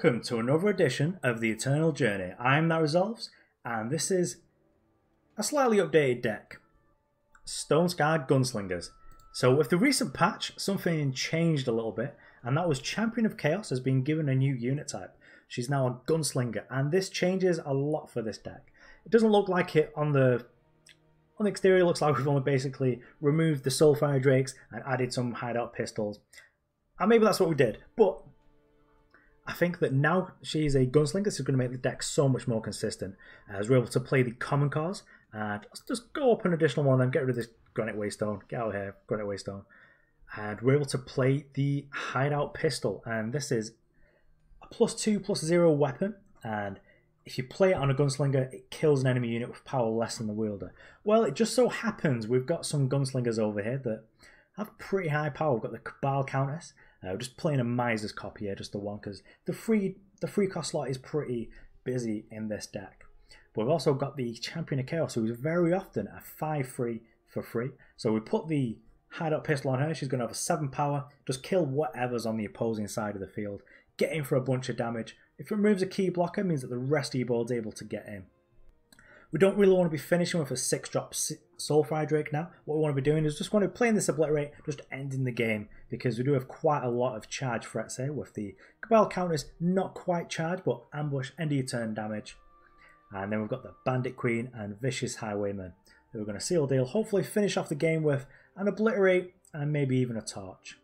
Welcome to another edition of the Eternal Journey. I'm That Resolves, and this is a slightly updated deck. Stonescar Gunslingers. So with the recent patch, something changed a little bit, and that was Champion of Chaos has been given a new unit type. She's now a Gunslinger, and this changes a lot for this deck. It doesn't look like it on the exterior. It looks like we've only basically removed the Soulfire Drakes and added some Hideout pistols. And maybe that's what we did, but I think that now she's a Gunslinger, this is going to make the deck so much more consistent. As we're able to play the common cards and just go up an additional one of them, get rid of this Granite Waystone, get out of here, Granite Waystone. And we're able to play the Hideout pistol, and this is a +2/+0 weapon, and if you play it on a Gunslinger, it kills an enemy unit with power less than the wielder. Well, it just so happens we've got some Gunslingers over here that have pretty high power. We've got the Cabal Countess. We're just playing a Miser's copy here, just the one, because the free cost slot is pretty busy in this deck. But we've also got the Champion of Chaos, who is very often a 5/3 for free. So we put the Hideout pistol on her. She's going to have a 7 power. Just kill whatever's on the opposing side of the field. Get in for a bunch of damage. If it removes a key blocker, it means that the rest of your board's able to get in. We don't really want to be finishing with a 6-drop Soulfire Drake now. What we want to be doing is just want to play in this Obliterate, just ending the game, because we do have quite a lot of charge threats here with the Cabal Countess, not quite charged, but ambush, end of your turn damage. And then we've got the Bandit Queen and Vicious Highwayman, who we're going to seal deal, hopefully finish off the game with an Obliterate and maybe even a Torch.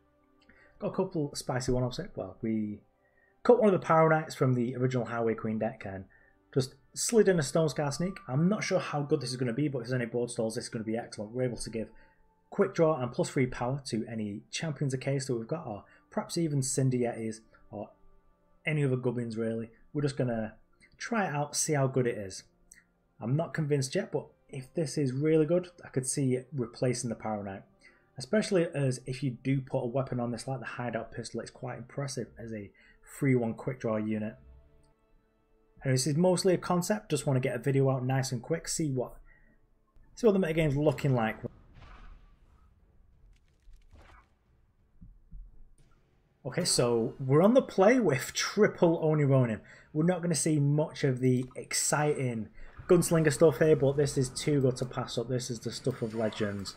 Got a couple spicy one-ups here. Well, we cut one of the Pyroknights from the original Highway Queen deck and just slid in a Stonescar sneak. I'm not sure how good this is going to be, but if there's any board stalls, this is going to be excellent. We're able to give quick draw and +3 power to any Champions of Chaos that we've got, or perhaps even Cinder Yetis, or any other gubbins really. We're just going to try it out, see how good it is. I'm not convinced yet, but if this is really good, I could see it replacing the Pyroknight. Especially as if you do put a weapon on this like the Hideout pistol, it's quite impressive as a 3/1 quick draw unit. And this is mostly a concept, just want to get a video out nice and quick, see what the metagame's looking like. Okay, so we're on the play with triple Oni Ronin. We're not going to see much of the exciting Gunslinger stuff here, but this is too good to pass up. This is the stuff of legends.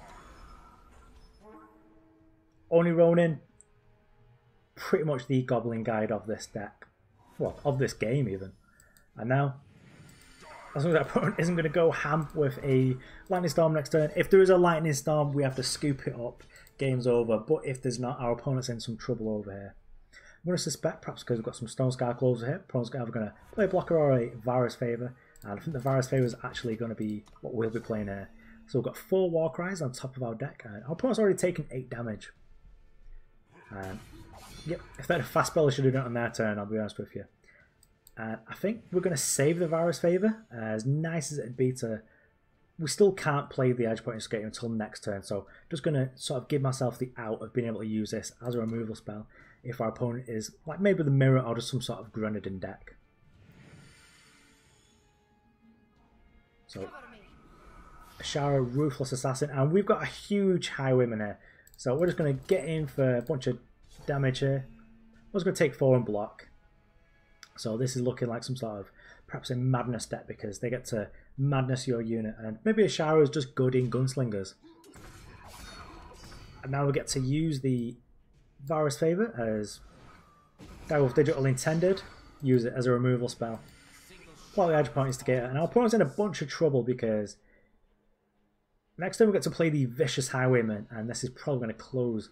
Oni Ronin, pretty much the Goblin Guide of this deck. Well, of this game even. And now, as long as our opponent isn't going to go ham with a Lightning Storm next turn, if there is a Lightning Storm, we have to scoop it up. Game's over. But if there's not, our opponent's in some trouble over here. I'm going to suspect, perhaps because we've got some Stonescar closer here, opponent's either going to play a blocker or a Vara's Favour. And I think the Vara's Favour is actually going to be what we'll be playing here. So we've got 4 Warcries on top of our deck, and our opponent's already taken 8 damage. And yep, if they had a fast spell, they should have done it on their turn, I'll be honest with you. And I think we're going to save the Vara's Favour, as nice as it'd be to... We still can't play the Argenport Instigator until next turn, so just going to sort of give myself the out of being able to use this as a removal spell if our opponent is like maybe the Mirror or just some sort of Grenadin deck. So, Ashara, Ruthless Assassin, and we've got a huge Highwayman here. So we're just going to get in for a bunch of damage here. We're just going to take 4 and block. So this is looking like some sort of, perhaps a Madness deck, because they get to Madness your unit. And maybe Ashara is just good in Gunslingers. And now we get to use the Vara's Favour as Direwolf Digital intended. Use it as a removal spell. Play the Argenport Instigator. And our opponent's in a bunch of trouble because next time we get to play the Vicious Highwayman. And this is probably going to close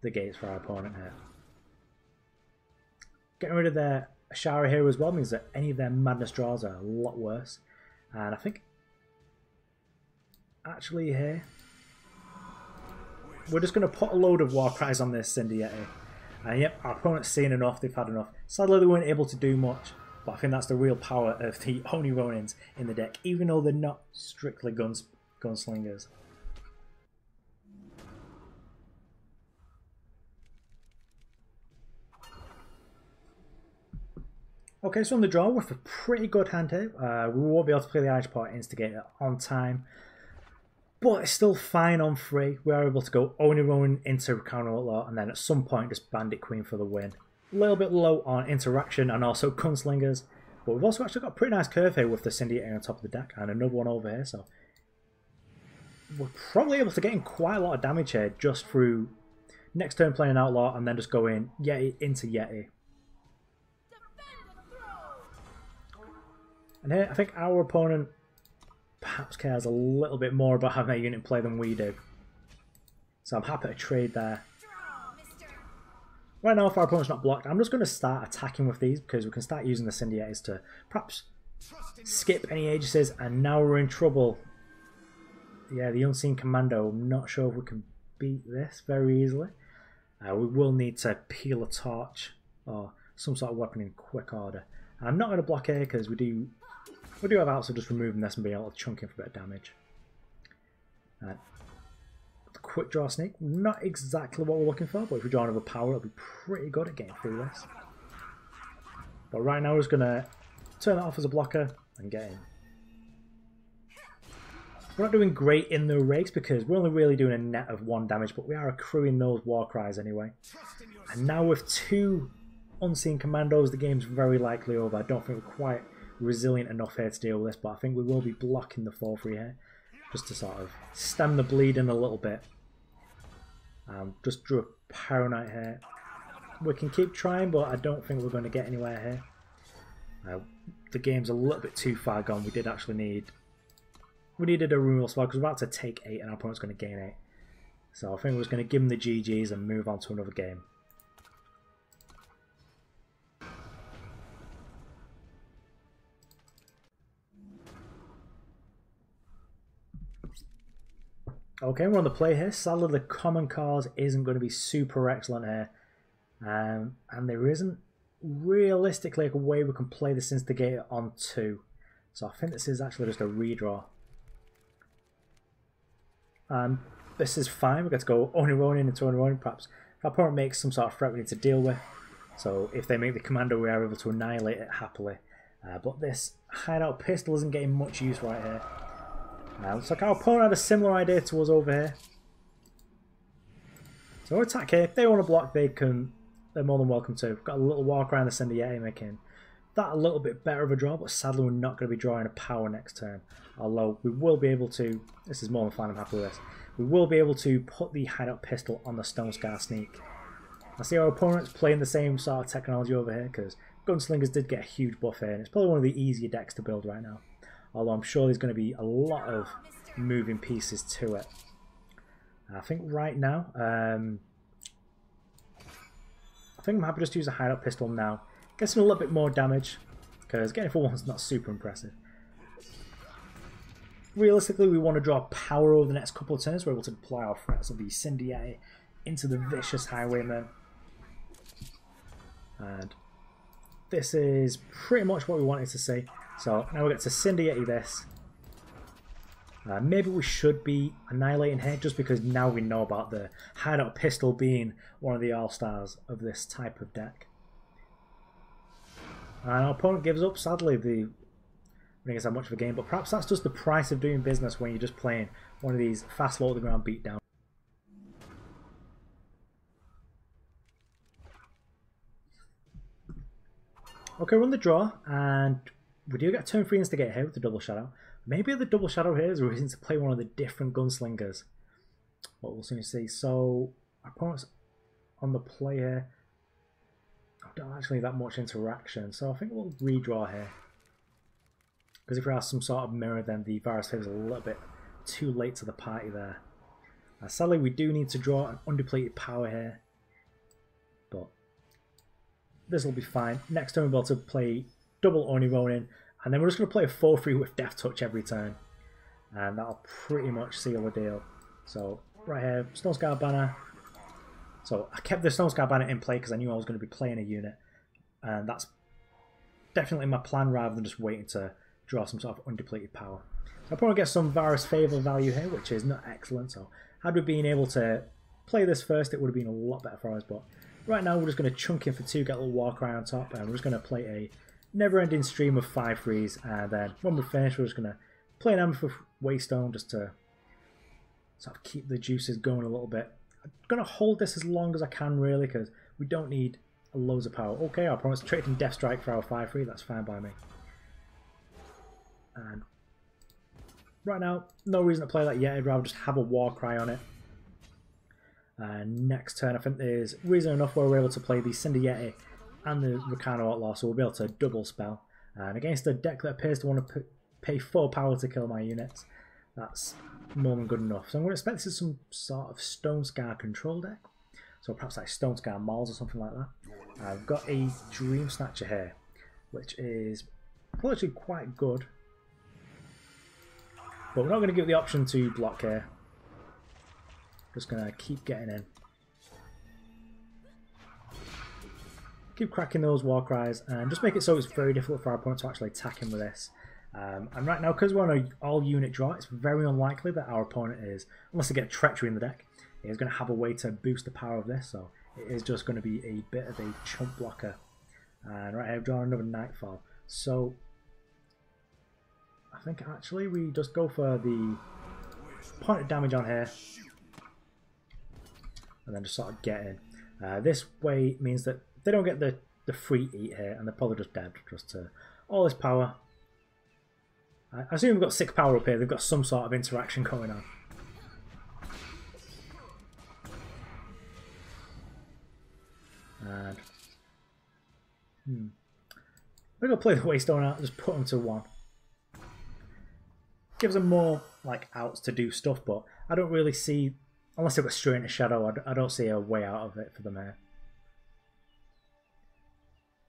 the gates for our opponent here. Getting rid of their Ashara here as well means that any of their Madness draws are a lot worse. And I think actually here we're just going to put a load of Warcries on this Cinder Yeti. And yep, our opponent's seen enough, they've had enough. Sadly they weren't able to do much, but I think that's the real power of the Oni Ronins in the deck, even though they're not strictly Gunslingers. Okay, so on the draw with a pretty good hand here. We won't be able to play the Argenport Instigator on time, but it's still fine on free. We are able to go Oni Ronin into Rakano Outlaw, and then at some point just Bandit Queen for the win. a little bit low on interaction and also Gunslingers. But we've also actually got a pretty nice curve here with the Instigator on top of the deck and another one over here. So we're probably able to get in quite a lot of damage here just through next turn playing an Outlaw and then just going Yeti into Yeti. And here I think our opponent perhaps cares a little bit more about having a unit in play than we do. So I'm happy to trade there. Right now, if our opponent's not blocked, I'm just going to start attacking with these because we can start using the Instigators to perhaps skip any Aegises, and now we're in trouble. Yeah, the Unseen Commando, I'm not sure if we can beat this very easily. We will need to peel a torch or some sort of weapon in quick order. I'm not going to block here because we do have outs of just removing this and being able to chunk in for a bit of damage. The quick draw sneak, not exactly what we're looking for, but if we draw another power, it'll be pretty good at getting through this. But right now we're just going to turn that off as a blocker and get in. We're not doing great in the race because we're only really doing a net of 1 damage, but we are accruing those war cries anyway. And now with 2 Unseen Commandos, the game's very likely over. I don't think we're quite resilient enough here to deal with this, but I think we will be blocking the 4-3 here, just to sort of stem the bleeding a little bit. Just drew a Pyroknight here. We can keep trying, but I don't think we're going to get anywhere here. The game's a little bit too far gone. We did actually needed a removal spell because we're about to take 8 and our opponent's going to gain 8. So I think we're just going to give them the GGs and move on to another game. Okay, we're on the play here. Sadly, the common cause isn't going to be super excellent here. And there isn't realistically a way we can play this Instigator on 2. So I think this is actually just a redraw. And this is fine. We get to go Oni Ronin into Oni Ronin. Perhaps if our opponent makes some sort of threat we need to deal with. So if they make the commando, we are able to annihilate it happily. But this Hideout pistol isn't getting much use right here. Looks like our opponent had a similar idea to us over here. So we'll attack here. If they want to block, they're more than welcome to. We've got a little walk around the Cinder Yeti, making that a little bit better of a draw, but sadly we're not going to be drawing a power next turn. Although we will be able to, this is more than fine, I'm happy with this, we will be able to put the Hideout pistol on the Stonescar sneak. I see our opponent's playing the same sort of technology over here, because Gunslingers did get a huge buff here, and it's probably one of the easier decks to build right now. Although I'm sure there's going to be a lot of moving pieces to it. I think right now, I think I'm happy just to use a Hideout pistol now. Getting a little bit more damage, because getting for one's not super impressive. Realistically, we want to draw power over the next couple of turns. We're able to apply our threats of the Cinder Yeti into the vicious Highwayman. And this is pretty much what we wanted to see. So now we get to Cinder Yeti this. Maybe we should be annihilating here just because now we know about the Hideout pistol being one of the all-stars of this type of deck. And our opponent gives up, sadly. I think it's that much of a game, but perhaps that's just the price of doing business when you're just playing one of these fast low to the ground beatdown. Okay, we're on the draw, and we do get turn 3 Instigator here with the double shadow. Maybe the double shadow here is a reason to play one of the different Gunslingers. What we'll soon see. So our opponent's on the play here. I don't actually that much interaction, so I think we'll redraw here. Because if we have some sort of mirror, then the Vara is a little bit too late to the party there. Sadly, we do need to draw an undepleted power here. But this will be fine. Next turn we'll be able to play double Oni Ronin. And then we're just going to play a 4-3 with Death Touch every turn. And that'll pretty much seal the deal. So, right here, Stonescar banner. So, I kept the Stonescar banner in play because I knew I was going to be playing a unit. And that's definitely my plan rather than just waiting to draw some sort of undepleted power. So, I'll probably get some Vara's Fable value here, which is not excellent. So, had we been able to play this first, it would have been a lot better for us. But right now, we're just going to chunk in for 2, get a little Warcry on top, and we're just going to play a never-ending stream of 5-3s, and then when we finish, we're just going to play an Amethyst Waystone just to sort of keep the juices going a little bit. I'm going to hold this as long as I can, really, because we don't need loads of power. Okay, our opponent's trading Death Strike for our 5-3. That's fine by me. And right now, no reason to play that yet. I'd rather just have a Warcry on it. Next turn, I think there's reason enough where we're able to play the Cinder Yeti and the Rakano Outlaw, so we'll be able to double spell. And against a deck that appears to want to pay 4 power to kill my units, that's more than good enough. So I'm going to expect this is some sort of Stonescar control deck. So perhaps like Stonescar Mauls or something like that. I've got a Dream Snatcher here, which is actually quite good. But we're not going to give it the option to block here. Just going to keep getting in. Keep cracking those Warcries and just make it so it's very difficult for our opponent to actually attack him with this. And right now, because we're on an all-unit draw, it's very unlikely that our opponent is, unless they get Treachery in the deck, is going to have a way to boost the power of this. So it is just going to be a bit of a chump blocker. And right here, I've drawn another Nightfall. So I think actually we just go for the point of damage on here. And then just sort of get in. This way means that they don't get the free eat here, and they're probably just dead just to all this power. I assume we've got 6 power up here. They've got some sort of interaction going on. And we're gonna play the Waystone out. Just put them to 1. Gives them more like outs to do stuff, but I don't really see, unless they've got straight into Shadow, I don't see a way out of it for them here.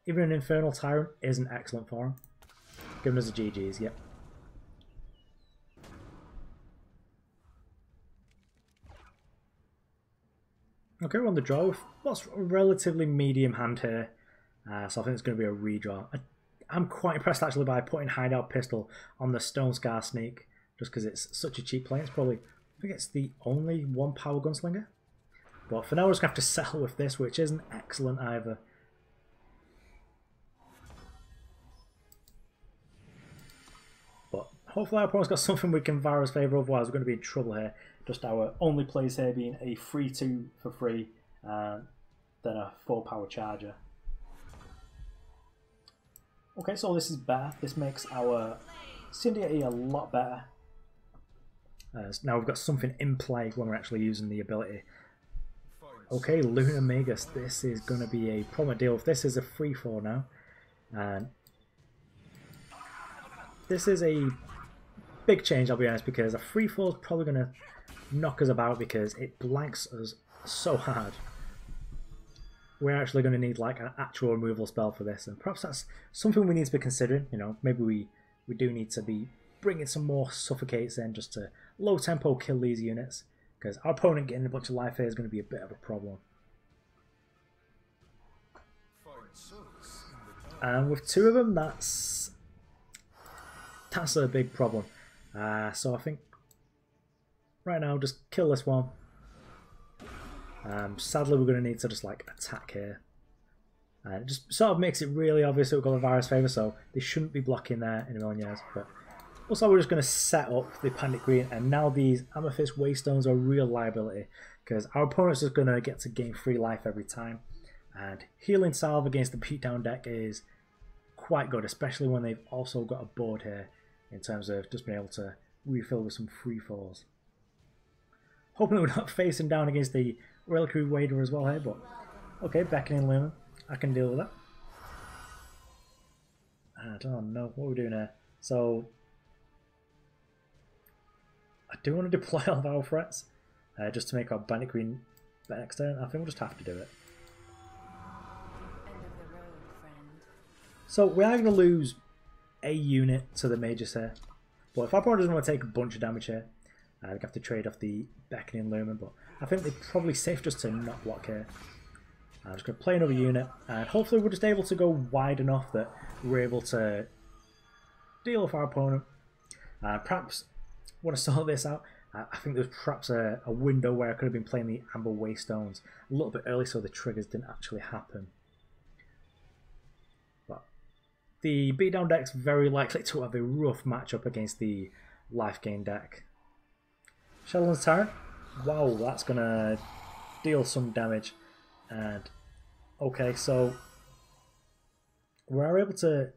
Even an Infernal Tyrant isn't excellent for him. Giving us a GG's, yep. Okay, we're on the draw with what's a relatively medium hand here. So I think it's going to be a redraw. I'm quite impressed actually by putting Hideout Pistol on the Stonescar Sneak, just because it's such a cheap play. It's probably, I think it's the only 1 power Gunslinger. But for now we're just going to have to settle with this, which isn't excellent either. Hopefully our opponent's got something we can Vara's favour, otherwise we're going to be in trouble here. Just our only plays here being a 3-2 for free, and then a 4 power charger. Okay, so this is better. This makes our Cinder Yeti a lot better. So now we've got something in play when we're actually using the ability. Okay, Lunar Magus, this is going to be a problem to deal with. This is a 3-4 now. And this is a big change, I'll be honest, because a 3-4 is probably going to knock us about because it blanks us so hard. We're actually going to need like an actual removal spell for this, and perhaps that's something we need to be considering. You know, maybe we do need to be bringing some more Suffocates in just to low tempo kill these units, because our opponent getting a bunch of life here is going to be a bit of a problem. And with 2 of them, that's a big problem. So I think right now just kill this one. Sadly we're going to need to just like attack here. It just sort of makes it really obvious that we've got the Vara's favour, so they shouldn't be blocking there in a million years. But also we're just going to set up the Bandit Green, and now these Amethyst Waystones are a real liability because our opponent's just going to get to gain 3 life every time. And Healing Salve against the beatdown deck is quite good, especially when they've also got a board here in terms of just being able to refill with some 3-4s. Hoping we're not facing down against the Reliquary Wader as well here, but okay, Beckoning Lumen, I can deal with that. I don't know what we're doing here. So I do want to deploy all of our threats just to make our Bandit Green better next turn. I think we'll just have to do it. So we are going to lose a unit to the Magus here, but if our opponent doesn't want to take a bunch of damage here, we have to trade off the Beckoning Lumen, but I think they're probably safe just to not block here. I'm just going to play another unit, and hopefully we're just able to go wide enough that we're able to deal with our opponent. Perhaps want to sort this out. I think there's perhaps a window where I could have been playing the Amber Waystones a little bit early so the triggers didn't actually happen. But the beatdown deck's very likely to have a rough matchup against the life gain deck. Shadowlands Tyrant, wow, that's going to deal some damage. And Okay, so we're able to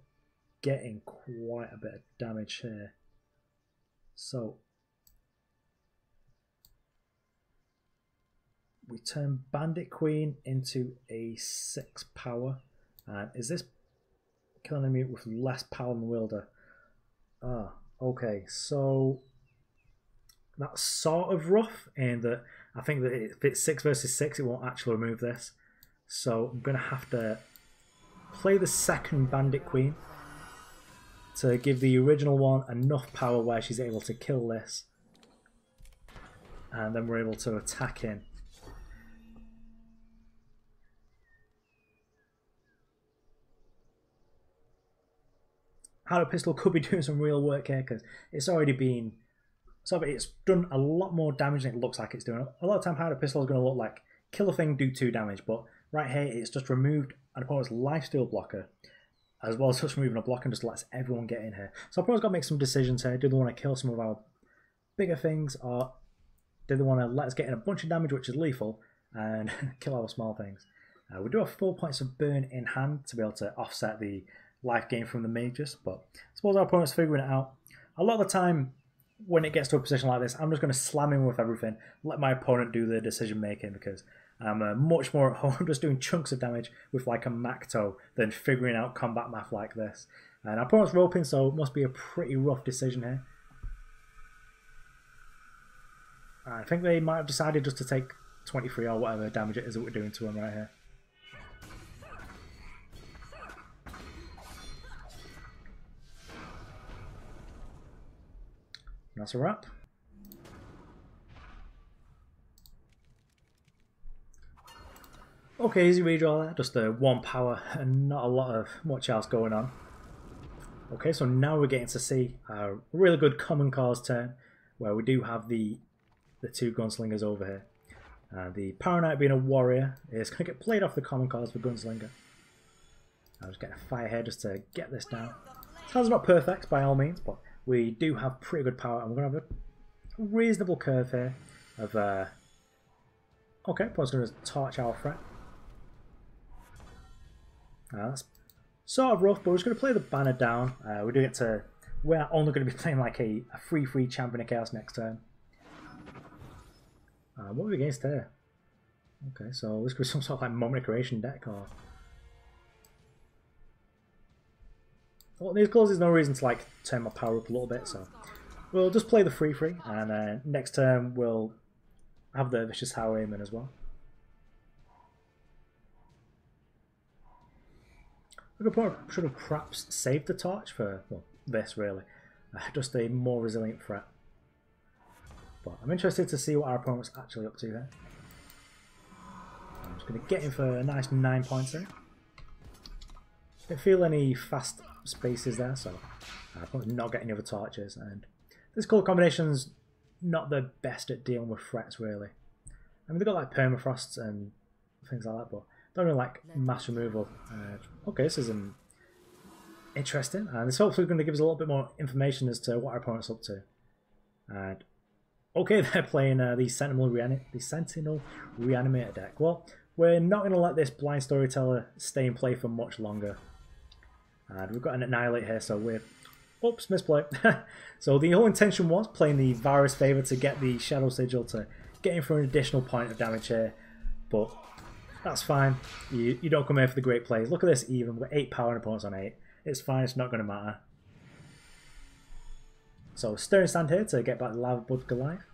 get in quite a bit of damage here. So we turn Bandit Queen into a 6 power. Is this killing enemy with less power than Wielder? Ah, okay, so that's sort of rough in that I think that if it's 6 versus 6 it won't actually remove this. So I'm going to have to play the second Bandit Queen to give the original one enough power where she's able to kill this. And then we're able to attack in. Hideout Pistol could be doing some real work here because it's already been... So it's done a lot more damage than it looks like it's doing. A lot of time Hideout Pistol is going to look like kill a thing, do 2 damage, but right here it's just removed an opponent's lifesteal blocker, as well as just removing a block and just lets everyone get in here. So opponent's got to make some decisions here. Do they want to kill some of our bigger things, or do they want to let us get in a bunch of damage which is lethal and kill our small things? We do have 4 points of burn in hand to be able to offset the life gain from the mages, but I suppose our opponent's figuring it out. A lot of the time when it gets to a position like this, I'm just going to slam in with everything, let my opponent do the decision making, because I'm much more at home just doing chunks of damage with like a Macto than figuring out combat math like this. And our opponent's roping, so it must be a pretty rough decision here. I think they might have decided just to take 23 or whatever damage it is that we're doing to him right here. That's a wrap. Okay, easy redraw there, just the 1 power and not a lot of much else going on. Okay, so now we're getting to see a really good common cause turn where we do have the 2 Gunslingers over here. The Pyroknight being a warrior is going to get played off the common cause for Gunslinger. I'll just get a fire here just to get this down. Sounds not perfect by all means, but we do have pretty good power, and we're going to have a reasonable curve here of... Okay, I was going to torch our threat. That's sort of rough, but we're just going to play the banner down. We're doing it to... We're only going to be playing like a free Champion of Chaos next turn. What are we against here? Okay, so this could be some sort of like moment of creation deck, or... Well, these calls, there's no reason to like turn my power up a little bit, so we'll just play the free, and next turn we'll have the Vicious Highwayman as well. I should have perhaps saved the torch for, well, this really, just a more resilient threat. But I'm interested to see what our opponent's actually up to here. I'm just going to get in for a nice 9 points there. Don't feel any fast spaces there, so I'm probably not getting any other torches. And this colour combination's not the best at dealing with threats, really. I mean, they've got like permafrosts and things like that, but don't really like mass removal. Okay, this is interesting, and it's hopefully going to give us a little bit more information as to what our opponent's up to. And okay, they're playing the Sentinel Reanimator deck. Well, we're not going to let this Blind Storyteller stay in play for much longer. And we've got an Annihilate here, so we're... Oops, misplay. So the whole intention was playing the Vara's Favour to get the Shadow Sigil to get in for an additional point of damage here. But that's fine. You don't come here for the great plays. Look at this even. We've got 8 power and opponents on 8. It's fine, it's not going to matter. So Stirring Stand here to get back the Lava Bud Goliath.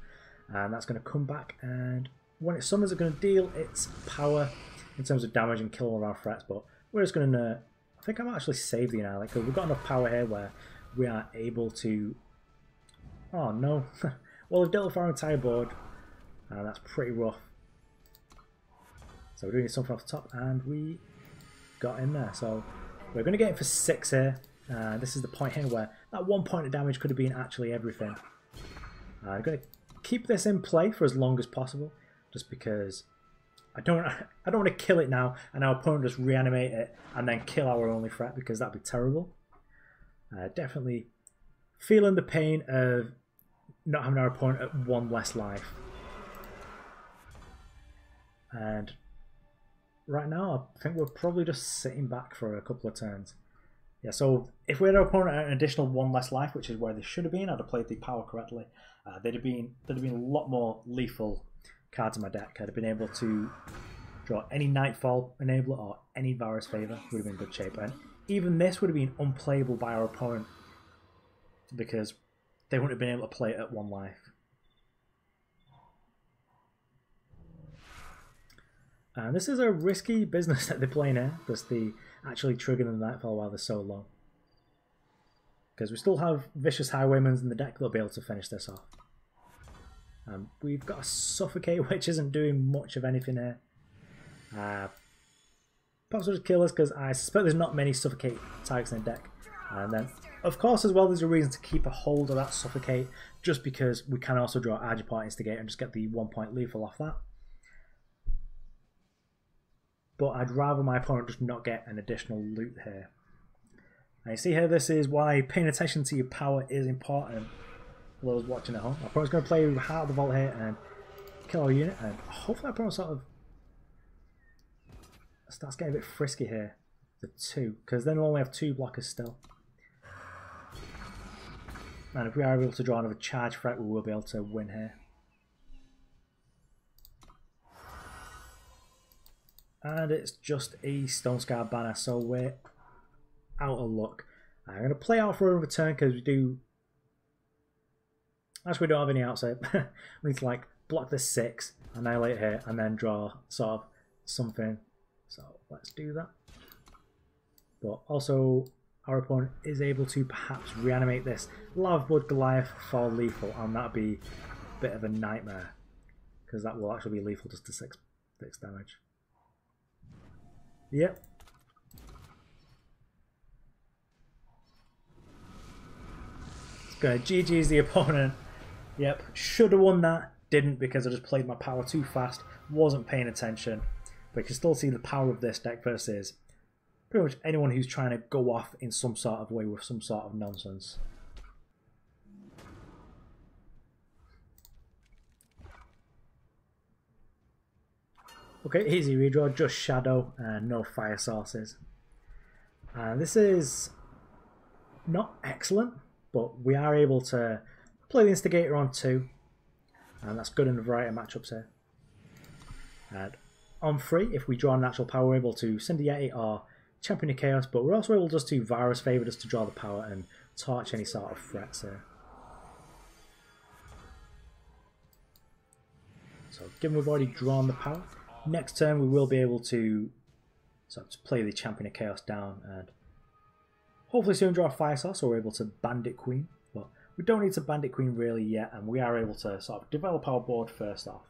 And that's going to come back, and when it summons, it's going to deal its power in terms of damage and kill all our threats. But we're just going to... I think I might actually save the Annihilate, because we've got enough power here where we are able to... Oh no. Well, we've dealt with our entire board, and that's pretty rough. So we're doing something off the top, and we got in there. So we're going to get in for 6 here. This is the point here where that 1 point of damage could have been actually everything. I'm going to keep this in play for as long as possible, just because I don't want to kill it now and our opponent just reanimate it and then kill our only threat, because that'd be terrible. Definitely feeling the pain of not having our opponent at 1 less life. And right now, I think we're probably just sitting back for a couple of turns. Yeah, so if we had our opponent at an additional 1 less life, which is where they should have been, I'd have played the power correctly. There'd have been a lot more lethal cards in my deck. I'd have been able to draw any Nightfall enabler or any Vara's Favor. Would have been in good shape. And even this would have been unplayable by our opponent because they wouldn't have been able to play it at 1 life. And this is a risky business that they're playing here, because they actually trigger the Nightfall while they're so low. Because we still have vicious Highwaymans in the deck that'll be able to finish this off. We've got a Suffocate, which isn't doing much of anything here. Perhaps we'll just kill this, because I suspect there's not many Suffocate targets in the deck. And then, of course, as well, there's a reason to keep a hold of that Suffocate, just because we can also draw Argenport Instigator and just get the 1 point lethal off that. But I'd rather my opponent just not get an additional loot here. And you see here, this is why paying attention to your power is important for those watching at home. My opponent's going to play Heart of the Vault here and kill our unit, and hopefully my opponent sort of starts getting a bit frisky here. The 2, because then we'll only have 2 blockers still. And if we are able to draw another charge threat, we will be able to win here. And it's just a Stonescar banner, so we're out of luck. I'm going to play out for a return because we do... Actually, we don't have any outside. We need to like block the 6, annihilate here, and then draw sort of something. So let's do that. But also, our opponent is able to perhaps reanimate this Lava Blood Goliath for lethal, and that'd be a bit of a nightmare because that will actually be lethal just to 6 damage. Yep. It's good. GG's the opponent. Yep. Should have won that. Didn't, because I just played my power too fast. Wasn't paying attention. But you can still see the power of this deck versus pretty much anyone who's trying to go off in some sort of way with some sort of nonsense. Okay, easy redraw, just Shadow and no fire sources. This is not excellent, but we are able to play the Instigator on 2, and that's good in a variety of matchups here. And on 3, if we draw a natural power, we're able to Cinder Yeti or Champion of Chaos, but we're also able just to Vara's Favor just to draw the power and torch any sort of threats here. So given we've already drawn the power, next turn we will be able to sort of play the Champion of Chaos down and hopefully soon draw a Fire Source, so we're able to Bandit Queen. But we don't need to Bandit Queen really yet, and we are able to sort of develop our board first off.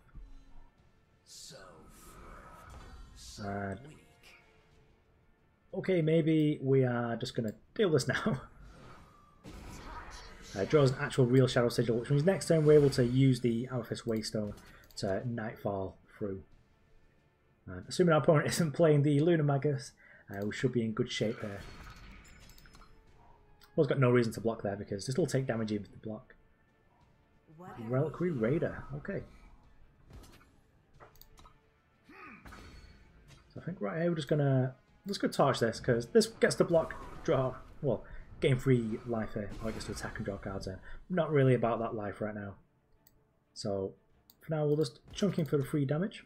And okay, maybe we are just going to deal this now. Draws an actual real Shadow Sigil, which means next turn we're able to use the Amethyst Waystone to Nightfall through. And assuming our opponent isn't playing the Lunar Magus, we should be in good shape there. Well, it's got no reason to block there because they still take damage even if they block. Reliquary Raider, okay. So I think right here we're just gonna torch this because this gets to block, draw, well, gain 3 life here, or it gets to attack and draw cards here. Not really about that life right now. So for now we'll just chunk in for the 3 damage.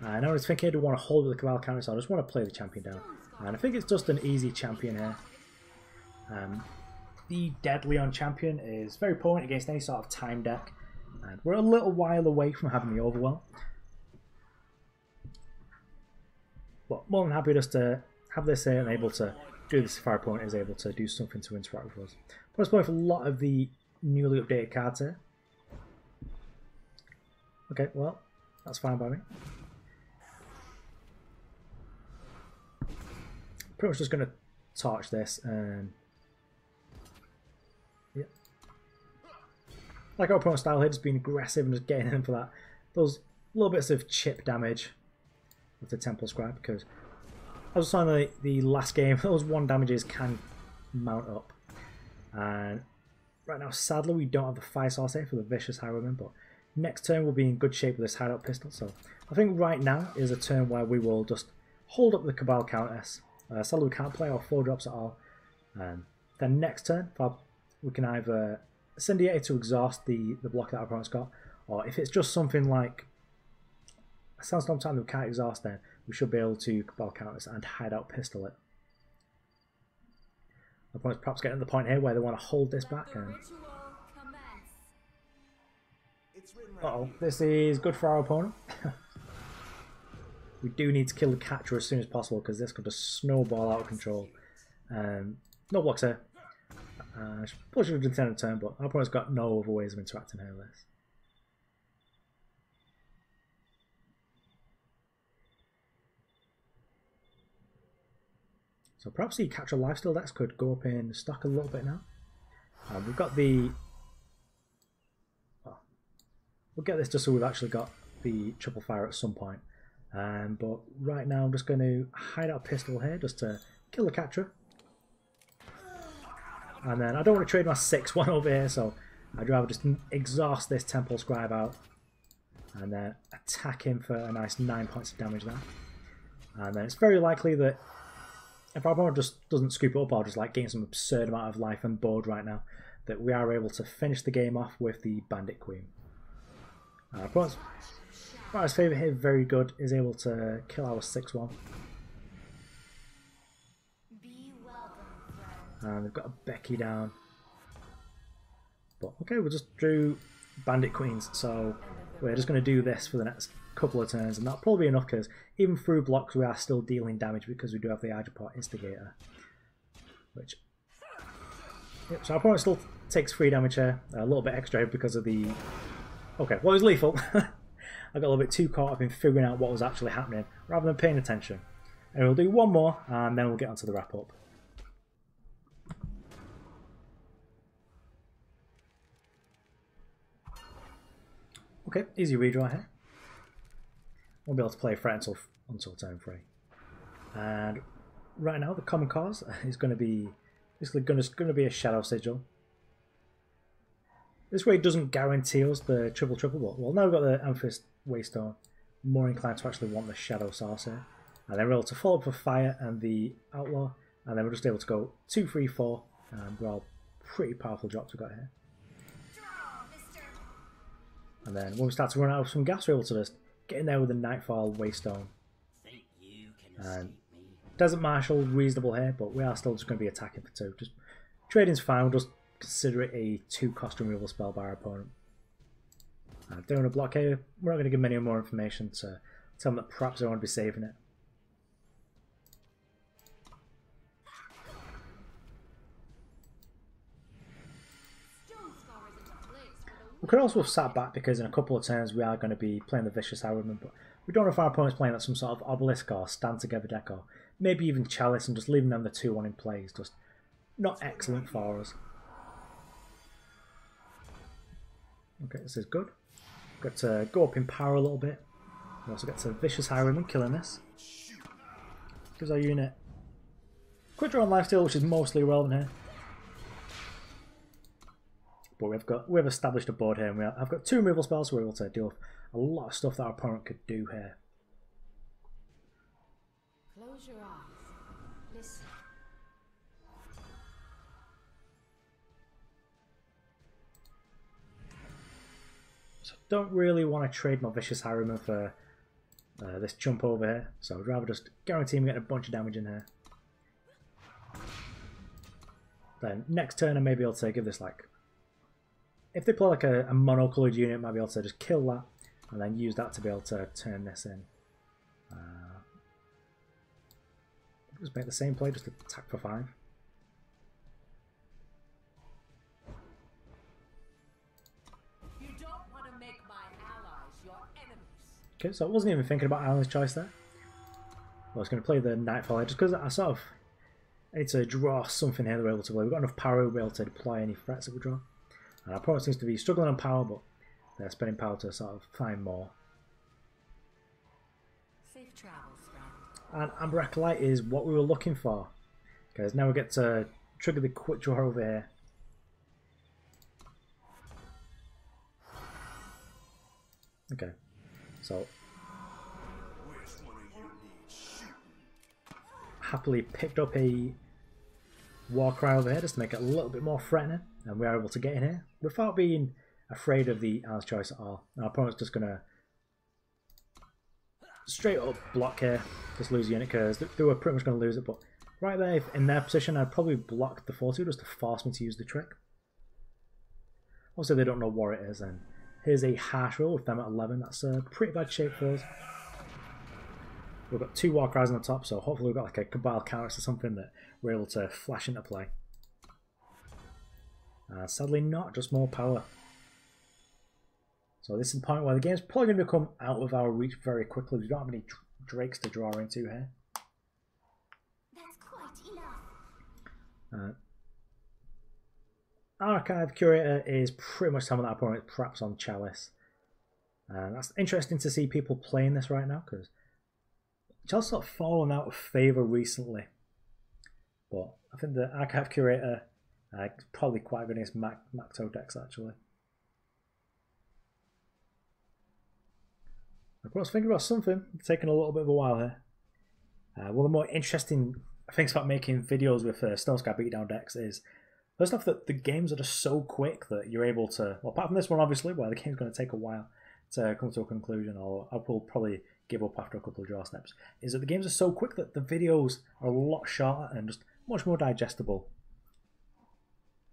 And I was thinking I do want to hold with the Cabal counter, so I just want to play the champion down. And I think it's just an easy champion here. The Deadly on champion is very potent against any sort of time deck. And we're a little while away from having the Overwhelm. But more than happy just to have this here and able to do this if our opponent is able to do something to interact with us. But I suppose for a lot of the newly updated cards here. Okay, well, that's fine by me. Pretty much just going to torch this and yeah. Like our opponent's style here, just being aggressive and just getting in for that. Those little bits of chip damage with the Temple Scribe, because I was saying the last game, those 1 damages can mount up. And right now, sadly, we don't have the Fire Source here for the Vicious Highwayman, but Next turn we'll be in good shape with this Hideout pistol, so I think right now is a turn where we will just hold up the Cabal Countess. Sadly we can't play our 4 drops at all. Then next turn we can either send Yeti to exhaust the block that our opponent's got, or if it's just something like a Sandstorm Titan that we can't exhaust, then we should be able to Cabal Countess and Hideout pistol it. Our opponent's perhaps getting to the point here where they want to hold this back. And uh-oh, this is good for our opponent. We do need to kill the catcher as soon as possible because this could just snowball out of control. No blocks here. Probably should have done 10 in turn, but our opponent's got no other ways of interacting here with this. So perhaps the catcher lifesteal decks could go up in stock a little bit now. We've got the... Well, we'll get this just so we've actually got the triple fire at some point. But right now I'm just going to hide out a pistol here just to kill the catcher. And then I don't want to trade my 6-1 over here, so I'd rather just exhaust this Temple Scribe out and then attack him for a nice 9 points of damage there. And then it's very likely that if our opponent just doesn't scoop it up or just like gain some absurd amount of life and board right now, that we are able to finish the game off with the Bandit Queen. Our opponent's favourite here, very good, is able to kill our 6-1. And we've got a Becky down. But okay, we just drew Bandit Queens, so we're just going to do this for the next couple of turns, and that'll probably be enough because even through blocks we are still dealing damage because we do have the Argenport Instigator. Which... Yep, so our opponent still takes 3 damage here, a little bit extra because of the... Okay, well it was lethal. I got a little bit too caught up in figuring out what was actually happening rather than paying attention. And we'll do one more and then we'll get onto the wrap up. Okay, easy redraw here. Won't be able to play a threat until turn 3. And right now the common cause is going to be basically going to be a Shadow Sigil. This way it doesn't guarantee us the triple, but well, now we've got the Amethyst Waystone, more inclined to actually want the Shadow Sorcerer. And then we're able to follow up for Fire and the Outlaw, and then we're just able to go 2, 3, 4, and we're all pretty powerful drops we've got here. And then when we start to run out of some gas, we're able to just get in there with the Nightfall Waystone. And Desert Marshal, reasonable here, but we are still just going to be attacking for 2. Just trading's fine, we'll just consider it a 2-cost removal spell by our opponent. Doing a block here, we're not going to give them any more information to tell them that perhaps they want to be saving it. We could also have sat back because in a couple of turns we are going to be playing the Vicious Highwayman, but we don't know if our opponent's playing like some sort of Obelisk or Stand Together deck, or maybe even Chalice, and just leaving them the 2-1 in play is just not excellent for us. Okay, this is good. Got to go up in power a little bit. We also get to Vicious Highwayman killing this. Gives our unit quick draw on lifesteal, which is mostly relevant here. But we've established a board here, and I've got 2 removal spells, so we're able to deal with a lot of stuff that our opponent could do here. Close your eyes. Listen. So don't really want to trade my Vicious Highwayman for this jump over here, so I'd rather just guarantee him getting a bunch of damage in here. Then next turn I may be able to give this like... If they play like a mono-coloured unit, I might be able to just kill that and then use that to be able to turn this in. Just make the same play, just attack for 5. You don't want to make my allies your enemies. Okay, so I wasn't even thinking about Alan's choice there. I was going to play the Nightfall here just because I need to draw something here that we're able to play. We've got enough power to be able to deploy any threats that we draw. And our opponent seems to be struggling on power, but they're spending power to sort of find more. Safe travels, friend. And Amber Acolyte is what we were looking for. Because now we get to trigger the quick draw over here. Okay, so happily picked up a Warcry over here just to make it a little bit more threatening, and we are able to get in here without being afraid of the Al's choice at all. Our opponent's just going to straight up block here, just lose the unit because they were pretty much going to lose it, but right there, if in their position, I'd probably block the 4-2 just to force me to use the trick. Also, they don't know what it is, and here's a harsh roll with them at 11. That's a pretty bad shape for us. We've got 2 Warcries on the top, so hopefully we've got like a Cabal Countess or something that we're able to flash into play. Sadly not, just more power. So this is the point where the game's probably going to become out of our reach very quickly. We don't have any drakes to draw into here. That's quite enough. Archive Curator is pretty much telling that opponent perhaps on Chalice. That's interesting to see people playing this right now because Chalice sort of fallen out of favour recently. But I think the Archive Curator is probably quite good against Macto decks actually. Of course, thinking about something, it's taking a little bit of a while here. One of the more interesting things about making videos with Stonescar beatdown decks is, first off, that the games are just so quick that you're able to, well, apart from this one obviously, where the game's going to take a while to come to a conclusion, or I will probably give up after a couple of draw steps, is that the games are so quick that the videos are a lot shorter and just much more digestible.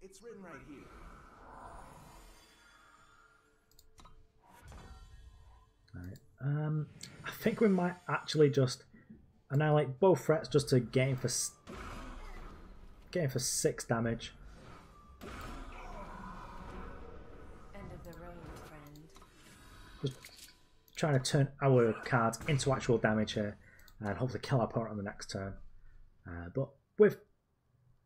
It's written right here. Alright. I think we might actually just annihilate both threats just to get in for 6 damage. End of the road, friend. Just trying to turn our cards into actual damage here and hopefully kill our opponent on the next turn. But with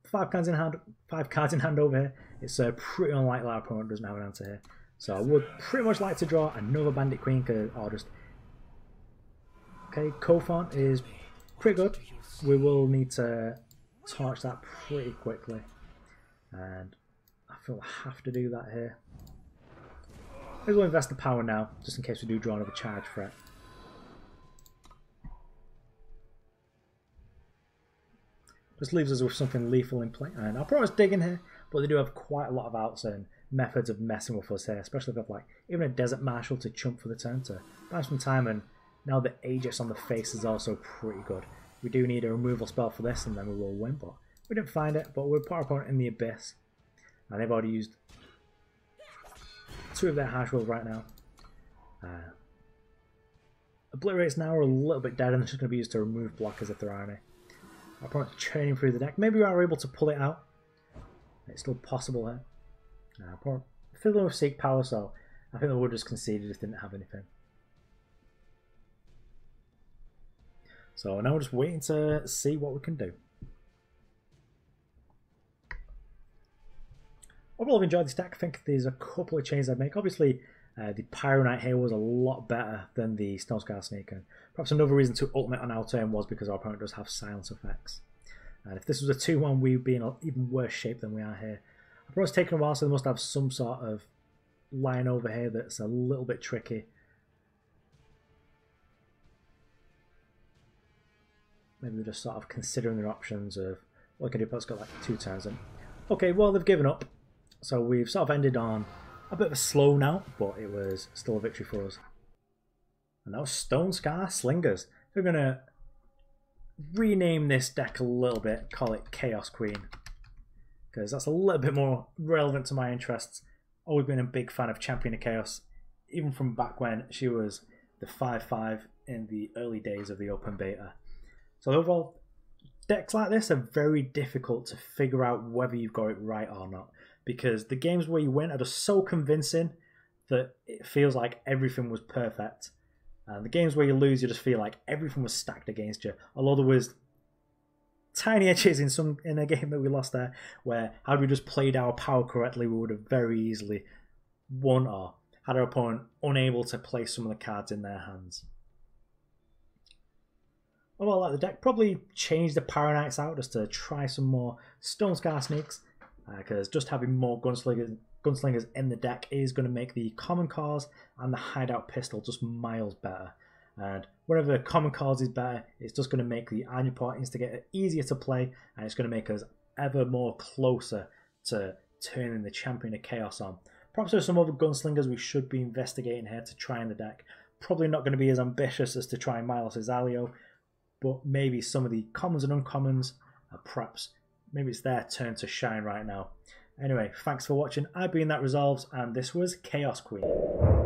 5 cards in hand over here, it's pretty unlikely our opponent doesn't have an answer here. So I would pretty much like to draw another Bandit Queen or just... Okay, Kophon is pretty good. We will need to torch that pretty quickly. And I feel I have to do that here. Maybe we'll invest the power now, just in case we do draw another charge threat. Just leaves us with something lethal in play. And our opponent's digging here, but they do have quite a lot of outs and methods of messing with us here, especially if we have like even a Desert Marshal to chump for the turn to buy some time, and now the Aegis on the face is also pretty good. We do need a removal spell for this and then we will win, but we didn't find it, but we'll put our opponent in the Abyss. And they've already used 2 of their harsh rolls right now. Obliterates now are a little bit dead and they're just going to be used to remove blockers if there are any. Our opponent's churning through the deck. Maybe we are able to pull it out. It's still possible here. Fiddling with Seek Power, so I think they would have just conceded if they didn't have anything. So now we're just waiting to see what we can do. Overall, I've enjoyed this deck. I think there's a couple of changes I'd make. Obviously, the Pyroknight here was a lot better than the Stonescar Snake, and perhaps another reason to ultimate on our turn was because our opponent does have silence effects. And if this was a 2-1, we'd be in an even worse shape than we are here. Our opponent's taken a while, so they must have some sort of line over here that's a little bit tricky. Maybe they're just sort of considering their options of what can do, but it's got like 2 turns in. Okay, well, they've given up. So we've sort of ended on a bit of a slow now, but it was still a victory for us. And now Stonescar Slingers. We're going to rename this deck a little bit, call it Chaos Queen, because that's a little bit more relevant to my interests. Always been a big fan of Champion of Chaos, even from back when she was the 5-5 in the early days of the open beta. So overall, decks like this are very difficult to figure out whether you've got it right or not, because the games where you win are just so convincing that it feels like everything was perfect. And the games where you lose, you just feel like everything was stacked against you. Although there was tiny edges in a game that we lost there, where had we just played our power correctly, we would have very easily won, or had our opponent unable to play some of the cards in their hands. Overall, I like the deck. Probably change the Pyroknights out just to try some more Stonescar Snakes, because just having more Gunslingers Gunslingers in the deck is going to make the common cause and the Hideout pistol just miles better. And whatever common cause is better, it's just going to make the Argenport Instigator easier to play, and it's going to make us ever more closer to turning the Champion of Chaos on. Perhaps there's some other Gunslingers we should be investigating here to try in the deck. Probably not going to be as ambitious as to try Milos Azaleo, but maybe some of the commons and uncommons, perhaps maybe it's their turn to shine right now. Anyway, thanks for watching. I've been That Resolves, and this was Chaos Queen.